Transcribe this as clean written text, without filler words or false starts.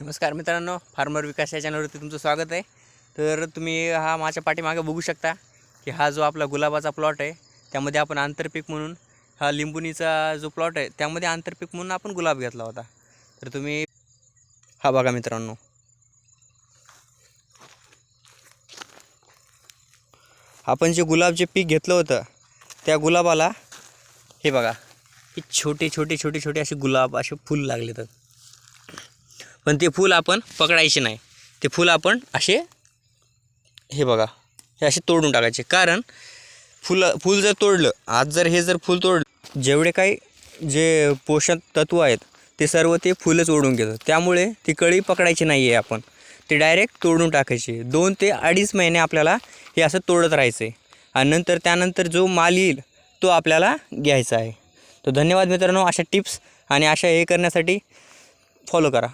नमस्कार मित्रांनो, फार्मर विकास या चॅनलवरती तुमचं स्वागत आहे। तर तुम्ही हा माझ्या पाठीमागे बघू शकता की हा जो आपला गुलाबाचा प्लॉट आहे त्यामध्ये आपण आंतरपीक म्हणून हा लिंबुनीचा जो प्लॉट आहे त्यामध्ये आंतरपीक म्हणून आपण गुलाब घेतला होता। तर तुम्ही हा बघा मित्रांनो, आपण जे गुलाबचे पीक घेतलं होतं त्या गुलाबाला हे बघा, हे छोटे छोटे छोटे छोटे असे गुलाब असे फूल लागले तर, पण ते फूल आपण पकडायचे नाही। ते फूल आपण असे हे बघा हे असे तोडून टाकायचे, कारण फूल जर तोडलं, आज जर हे जर फूल तोडलं, जेवढे काही जे पोषक तत्व आहेत ते सर्व ते फूलच ओढून घेतं। त्यामुळे ती कळी पकडायची नाही आहे, आपण ते डायरेक्ट तोडून टाकायची। 2 ते 2.5 महिने आपल्याला हे असं तोडत राहायचं आहे आणि त्यानंतर जो माल येईल तो आपल्याला घ्यायचा आहे। तर धन्यवाद मित्रांनो, अशा टिप्स आणि अशा हे करण्यासाठी फॉलो करा।